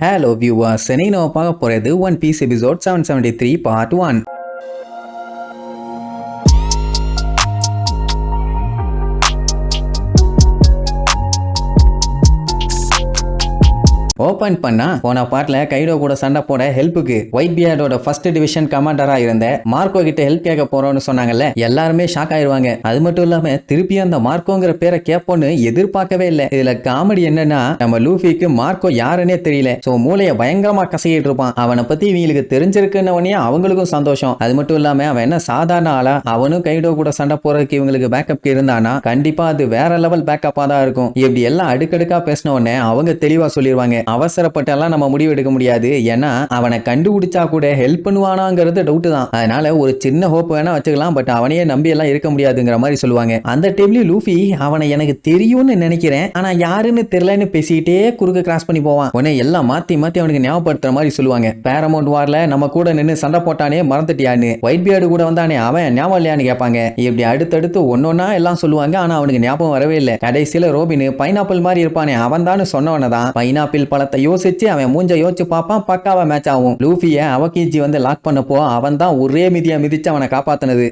Hello viewers, இன்னைக்கு நம்ம பார்க்க போறது One Piece episode 773 part 1. Open பண்ணா போன பார்ட்ல கைடோ கூட சண்டை போட ஹெல்ப்புக்கு ஒயிட் பியர்டோட ஃபர்ஸ்ட் டிவிஷன் கமாண்டரா இருந்த மார்க்கோ கிட்ட ஹெல்ப் கேட்க போறோம்னு சொன்னாங்கல்ல, எல்லாருமே ஷாக் ஆயிருவாங்க. அது மட்டும் இல்லாம திருப்பி அந்த மார்க்கோங்கிற பேரை கேட்போன்னு எதிர்பார்க்கவே இல்லை. இதுல காமெடி என்னன்னா, நம்ம லூஃபிக்கு மார்க்கோ யாருன்னே தெரியல. சோ மூளைய பயங்கரமா கசக்கிட்டு இருப்பான். அவனை பத்தி இவங்களுக்கு தெரிஞ்சிருக்குன்னு அவங்களுக்கும் சந்தோஷம். அது மட்டும் இல்லாம அவன் என்ன சாதாரண ஆளா, அவனும் கைடோ கூட சண்டை போறதுக்கு இவங்களுக்கு பேக்கப் இருந்தானா கண்டிப்பா அது வேற லெவல் பேக்கப்பா தான் இருக்கும். இப்படி எல்லாம் அடுக்கடுக்கா பேசின உடனே அவங்க தெளிவா சொல்லிடுவாங்க, அவசரப்பட்டெல்லாம் நம்ம முடிவு எடுக்க முடியாது. ஏன்னா அவனை கண்டுபிடிச்சா கூட ஹெல்ப் பண்ணுவானாங்கிறது டவுட் தான். அதனால ஒரு சின்ன ஹோப் வேணா வச்சுக்கலாம், பட் அவனையே நம்பி எல்லாம் இருக்க முடியாதுங்கிற மாதிரி சொல்லுவாங்க. அந்த டைம்ல லூஃபி அவனை எனக்கு தெரியும்னு நினைக்கிறேன், ஆனா யாருன்னு தெரியலன்னு பேசிக்கிட்டே குறுக்க கிராஸ் பண்ணி போவான். உடனே எல்லாம் மாத்தி மாத்தி அவனுக்கு ஞாபகப்படுத்துற மாதிரி சொல்லுவாங்க. பேரமௌண்ட் வார்ல நம்ம கூட நின்று சண்டை போட்டானே மறந்துட்டியான்னு, ஒயிட் பியர்டு கூட வந்தானே அவன் ஞாபகம் இல்லையான்னு கேட்பாங்க. இப்படி அடுத்தடுத்து ஒன்னொன்னா எல்லாம் சொல்லுவாங்க. ஆனா அவனுக்கு ஞாபகம் வரவே இல்லை. கடைசியில ரோபின் பைனாப்பிள் மாதிரி இருப்பானே அவன் தான் சொன்னவனதான். பைனாப்பிள் பழத்தை யோசிச்சு அவன் மூஞ்ச யோசிச்சு பார்ப்பான், பக்காவா மேட்ச் ஆகும். லூஃபிய அவகிஜி வந்து லாக் பண்ணப்போ அவன் தான் ஒரே மிதியா மிதிச்சு அவனை காப்பாத்தினது.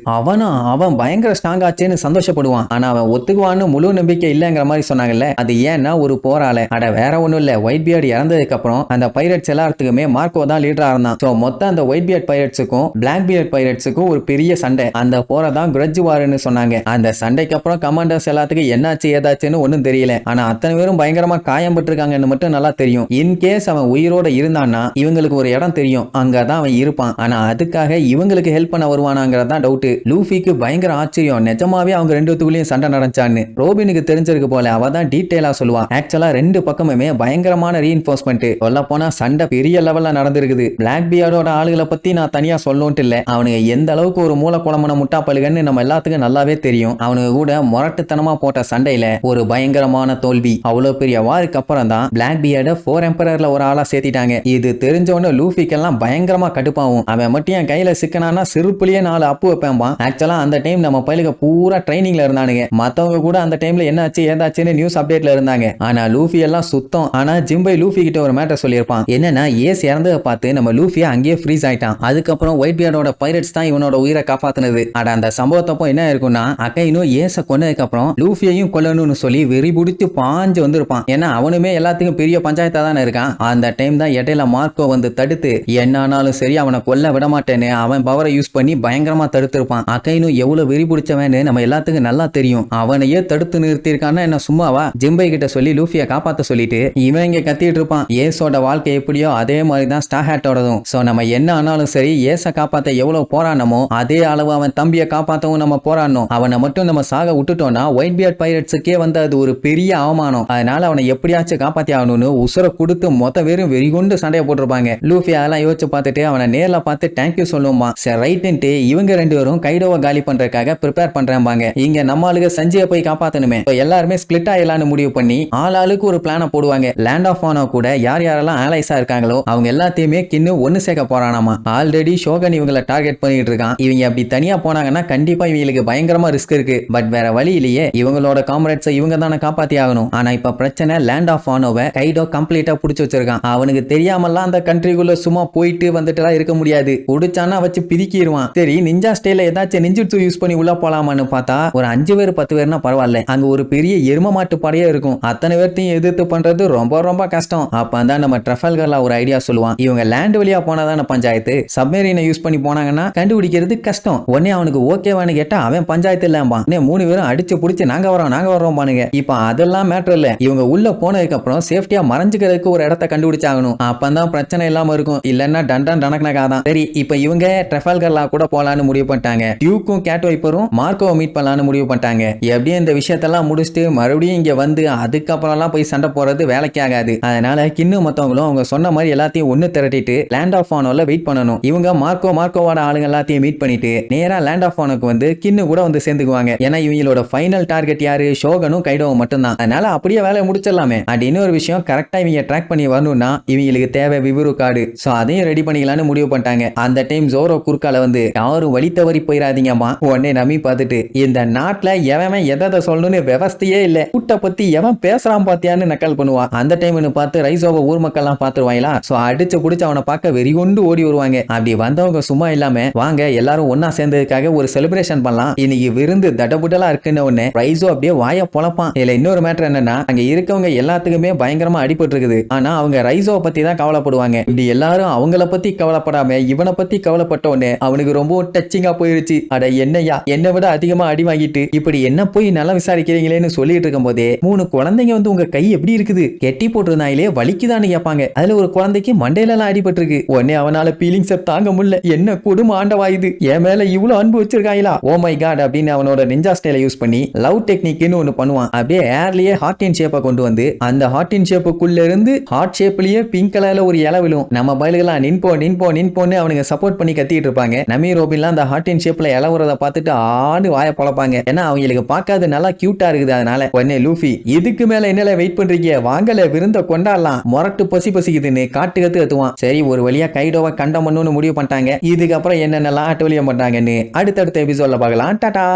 அவன் பயங்கர ஸ்ட்ராங் ஆச்சுன்னு சந்தோஷப்படுவான். ஆனா அவன் ஒத்துக்குவான்னு முழு நம்பிக்கை இல்லங்கிற மாதிரி சொன்னாங்கல்ல, அது ஏன்னா ஒரு போரால. அட வேற ஒண்ணும் இல்ல, ஒயிட் பியர்டு இறந்ததுக்கு அப்புறம் அந்த பைரட்ஸ் எல்லாத்துக்குமே மார்க்கோ தான் லீடரா இருந்தான். சோ மொத்தம் அந்த ஒயிட் பியர்ட் பைரட்ஸுக்கும் பிளாக் பியர்ட் பைரட்ஸுக்கும் ஒரு பெரிய சண்டை. அந்த போரை தான் கிரட்ஜ் வார்னு சொன்னாங்க. அந்த சண்டைக்கு அப்புறம் கமாண்டர்ஸ் எல்லாத்துக்கும் என்னாச்சு ஏதாச்சுன்னு ஒன்னும் தெரியல. ஆனா அத்தனை பேரும் பயங்கரமா காயம் பட்டிருக்காங்கன்னு மட்டும் நல்லா தெரியும். இன்கேஸ் அவன் உயிரோட இருந்தான்னா இவங்களுக்கு ஒரு இடம் தெரியும், அங்கதான் அவன் இருப்பான். ஆனா அதுக்காக இவங்களுக்கு ஹெல்ப் பண்ண வருவானாங்கிறதா டவுட். லூஃபிக்கு பயங்கர ஆச்சரியம், நிஜமாவே அவங்க ரெண்டுத்துக்குள்ளேயும் சண்டை நடந்துச்சான்னு. ரோபினுக்கு தெரிஞ்சிருக்கு போல, அவ தான் டீடைலா சொல்லுவா. ஆக்சுவலா ரெண்டு பக்கமுமே பயங்கரமான ரீஇன்ஃபோர்ஸ்மெண்ட். சொல்ல போனா சண்டை பெரிய லெவல்ல நடந்திருக்குது. பிளாக் பியர்டோட ஆளுகளை பத்தி நான் தனியா சொல்லணும்ட்டு இல்ல, அவனுங்க எந்த அளவுக்கு ஒரு மூல குழம்புன முட்டாப்பழுகன்னு நம்ம எல்லாத்துக்கும் நல்லாவே தெரியும். அவனுக்கு கூட முரட்டுத்தனமா போட்ட சண்டையில ஒரு பயங்கரமான தோல்வி. அவ்வளவு பெரிய வாருக்கு அப்புறம் தான் பிளாக் பியர்ட 4 எம்பரர்ல ஒரு ஆளா சேர்த்திட்டாங்க. இது தெரிஞ்சவன லூஃபிக்கெல்லாம் பயங்கரமா கடுப்பாகும். அவன் மட்டும் என் கையில சிக்கனானா சிறுப்புலயே 4 அப்பு வைப்பான். ஆக்சுவலா அந்த டைம் நம்ம பையலுக்கு பூரா ட்ரைனிங்ல இருந்தானுங்க. மத்தவங்க கூட அந்த டைம்ல என்னாச்சு ஏதாச்சுன்னு நியூஸ் அப்டேட்ல இருந்தாங்க. ஆனா லூஃபி எல்லாம் சுத்தம். ஆனா ஜிம்பை லூஃபி கிட்ட ஒரு மேட்டர் சொல்லியிருப்பான். என்னன்னா ஏஸ் இறந்ததை பார்த்து நம்ம லூஃபியா அங்கேயே ஃப்ரீஸ் ஆயிட்டான். அதுக்கப்புறம் ஒயிட் பியர்டோட பைரட்ஸ் தான் இவனோட உயிரை காப்பாத்தினது. அட அந்த சம்பவத்தப்போ என்ன இருக்கும்னா, அக்கைனும் ஏச கொன்னதுக்கு அப்புறம் லூஃபியையும் கொல்லணும்னு சொல்லி வெறி பிடிச்சு பாஞ்சு வந்திருப்பான். ஏன்னா அவனுமே எல்லாத்துக்கும் பெரிய பஞ்சாயத்தா தானே இருக்கான். அந்த டைம் தான் இடையில மார்க்கோ வந்து தடுத்து என்ன ஆனாலும் சரி அவனை கொல்ல விட மாட்டேன்னு அவன் பவரை யூஸ் பண்ணி பயங்கரமா தடுத்திருப்பான். அக்கைனு எவ்வளவு வெறி பிடிச்சவன்னு நம்ம எல்லாத்துக்கும் நல்லா தெரியும். அவனையே தடுத்து நிறுத்திருக்கான்னா என்ன சும்மாவா? ஜிம்பை கிட்ட சொல்லி லூஃபியை காப்பாத்த சொல்லிட்டு இவன் இங்க கத்திட்டு இருப்பான். ஏசோட வாழ்க்கை எப்படியோ அதே மாதிரி தான் ஸ்டார் ஹேட்டோடதும். சோ நம்ம என்ன ஆனாலும் சரி ஏச காப்பாத்த எவ்வளவு போராடணுமோ அதே அளவு அவன் தம்பியை காப்பாத்தவும் நம்ம போராடணும். அவனை மட்டும் நம்ம சாக விட்டுட்டோம்னா ஒயிட் பியர்ட் பைரட்ஸுக்கே வந்து அது ஒரு பெரிய அவமானம். அதனால அவனை எப்படியாச்சும் காப்பாத்தி ஆகணும்னு உசுர கொடுத்து மொத்த பேரும் வெறி கொண்டு சண்டையை போட்டிருப்பாங்க. லூஃபி அதெல்லாம் யோசிச்சு பார்த்துட்டு அவனை நேர்ல பார்த்து தேங்க்யூ சொல்லுமா. சரி ரைட்டு இவங்க ரெண்டு பேரும் கைடோவை காலி பண்றதுக்காக ப்ரிப்பேர் பண்றாங்க. இங்க நம்ம ஆளுக சஞ்சயை போய் காப்பாத்தணுமே. எல்லாருமே ஸ்பிளிட் ஆயிடலான்னு முடிவு பண்ணி ஆளாளுக்கு ஒரு பிளான போடுவாங்க. லேண்ட் ஆஃப் ஆனோ கூட யார் யாரெல்லாம் ஆலைஸா இருக்காங்களோ அவங்க எல்லாத்தையுமே கின்னு ஒன்னு சேர்க்க போறானாமா. ஆல்ரெடி ஷோகன் இவங்களை டார்கெட் பண்ணிட்டு இருக்கான். இவங்க அப்படி தனியா போனாங்கன்னா கண்டிப்பா இவங்களுக்கு பயங்கரமா ரிஸ்க் இருக்கு. பட் வேற வழி இல்லையே, இவங்களோட காம்ரேட்ஸை இவங்க தானே காப்பாத்தி ஆகணும். ஆனா இப்ப பிரச்சனை லேண்ட் ஆஃப் ஆனோவை கைடோ கம்ப்ளீட்டா புடிச்சு வச்சிருக்கான். அவனுக்கு தெரியாமலாம் அந்த கண்ட்ரிக்குள்ள சும்மா போயிட்டு வந்துட்டுலாம் இருக்க முடியாது. குடிச்சானா வச்சு பிரிக்கிடுவான். சரி நிஞ்சா ஸ்டைல ஏதாச்சும் நிஞ்சுட்சு யூஸ் பண்ணி உள்ள போலாமான்னு பார்த்தா ஒரு 5 பேர் 10 பேர்னா பரவாயில்ல, அங்க ஒரு பெரிய எரும மாட்டு படையே இருக்கும். அத்தனை பேர்த்தையும் எதிர்த்து பண்றது ரொம்ப ரொம்ப கஷ்டம். அப்பதான் நம்ம ட்ரஃபல்கர்ல ஒரு ஐடியா சொல்லுவான். இவங்க லேண்ட் வழியா போனாதான பஞ்சாயத்து, சப்மரீனை யூஸ் பண்ணி போனாங்கன்னா கண்டுபிடிக்கிறது கஷ்டம். உடனே அவனுக்கு ஓகேவான்னு கேட்டா அவன் பஞ்சாயத்து இல்லம்பான். 3 பேரும் அடிச்சு புடிச்சு நாங்க வரோம் பானுங்க. இப்ப அதெல்லாம் மேட்டர் இல்ல, இவங்க உள்ள போனதுக்கு அப்புறம் சேஃப்டியா மறைஞ்சுக்கிறதுக்கு ஒரு இடத்த கண்டுபிடிச்சாகணும். அப்பதான் பிரச்சனை இல்லாம இருக்கும். இல்லன்னா டண்டன் டனக்னகாதான். சரி இப்ப இவங்க ட்ரஃபல்கர்லா கூட போலான்னு முடிவு பண்ணிட்டாங்க. டியூக்கும் கேட் வைப்பரும் மார்க்கோவை மீட் பண்ணலான்னு முடிவு பண்ணிட்டாங்க. எப்படியும் இந்த விஷயத்தெல்லாம் முடிச்சுட்டு மறுபடியும் இங்க வந்து அதுக்கப்புறம்லாம் போய் சண்டை போறது வேலைக்கு ஆகாது. அதனால கின்னு மத்தவங்களும் அவங்க சொன்ன மாதிரி எல்லாத்தையும் ஒண்ணு திரட்டிட்டு லேண்ட் ஆஃப் ஆனோல வெயிட் பண்ணணும். இவங்க மார்க்கோவோட ஆளுங்க எல்லாத்தையும் மீட் பண்ணிட்டு நேரா லேண்ட் ஆஃப் ஆனோக்கு வந்து கின்னு கூட வந்து சேர்ந்துக்குவாங்க. ஏன்னா இவங்களோட ஃபைனல் டார்கெட் யாரு? ஷோகனும் கைடோவும் மட்டும்தான். அதனால அப்படியே வேலையை முடிச்சிடலாமே. அண்ட் இன்னொரு விஷயம், கரெக்டா இவங்க ட்ராக் பண்ணி வரணும்னா இவங்களுக்கு தேவை விவரு கார்டு. சோ அதையும் ரெடி பண்ணிக்கலாம்னு முடிவு பண்ணிட்டாங்க. அந்த டைம் ஜோரோ குறுக்கால வந்து யாரும் வழி தவறி போயிடாதீங்கம்மா. உடனே நம்பி பார்த்துட்டு இந்த நாட்டுல எவன் எதை சொல்லணும்னு விவஸ்தையே இல்ல, கூட்ட பத்தி எவன் பேசுறான் பாத்தியான்னு நக்கல் பண்ணுவான். அந்த டைம்னு பார்த்து ரைசோவை ஊர் மக்கள் எல்லாம் பாத்துருவாங்களா. சோ அடிச்சு புடிச்சு அவனை பார்க்க வெறி கொண்டு ஓடி வருவாங்க. அப்படி வந்தவங்க சும்மா இல்லாம வாங்க எல்லாரும் ஒன்னா சேர்ந்ததுக்காக ஒரு செலிப்ரேஷன் பண்ணலாம், இன்னைக்கு விருந்து தடபுடலா இருக்குன்னு ஒண்ணு ரைசோ அப்படியே வாய பொழப்பான். இதுல இன்னொரு மேட்டர் என்னன்னா அங்க இருக்கவங்க எல்லாத்துக்குமே பயங்கரமா அடிபட்டு இருக்குது. ஆனா அவங்க ரைசோவை பத்தி தான் கவலைப்படுவாங்க. இப்படி எல்லாரும் அவங்கள பத்தி கவலைப்படாம இவனை பத்தி கவலைப்பட்ட உடனே அவனுக்கு ரொம்ப டச்சிங்கா போயிருச்சு. அட என்னையா என்னை விட அதிகமா அடி வாங்கிட்டு இப்படி என்ன போய் நல்லா விசாரிக்கிறீங்களேன்னு சொல்லிட்டு இருக்கும் போதே 3 குழந்தைங்க வந்து உங்க கை எப்படி இருக்குது கெட்டி போட்டிருந்தாங்களே வலிக்குதான்னு கேட்பாங்க. அதுல ஒரு குழந்தைக்கு மண்டையில எல்லாம் அடிபட்டு இருக்கு. உடனே அவனால பீலிங்ஸை தாங்க முடியல. என்ன குடும்ப ஆண்டவாயுது, என் மேல இவ்வளவு அன்பு வச்சிருக்காங்களா, ஓ மை காட் அப்படின்னு அவனோட நிஞ்சா ஸ்டைலை யூஸ் பண்ணி லவ் டெக்னிக்னு ஒன்னு பண்ணுவான். அப்படியே ஏர்லயே ஹார்ட் இன் ஷேப்பை கொண்டு வந்து அந்த ஹார்ட் இன் ஷேப்புக்குள்ள இருந்து ஹார்ட் ஷேப்லயே பிங்க் கலர்ல ஒரு இலை விழும். நம்ம பயலுகளா நின்போன்னு அவனுங்க சப்போர்ட் பண்ணி கத்திட்டு இருப்பாங்க. நமி ரோபின்லாம் அந்த ஹார்ட் இன் ஷேப்ல இலை வரத பார்த்துட்டு ஆடு வாய பொழப்பாங்க. ஏன்னா அவங்களுக்கு பார்க்காது நல்லா கியூட்டா இருக்குது. அதனால உடனே லூஃபி இதுக்கு மேல என்னல வெயிட் பண்றீங்க, வாங்கல விருந்த கொண்டாடலாம், மொரட்டு பசிக்குதுன்னு காட்டு கத்து கத்துவான். சரி ஒரு வழியா கைடோவை கண்டம் பண்ணணும்னு முடிவு பண்ணிட்டாங்க. இதுக்கப்புறம் என்னென்னலாம் அட்டவலியம் பண்றாங்கன்னு அடுத்தடுத்த எபிசோட்ல பார்க்கலாம். டாடா.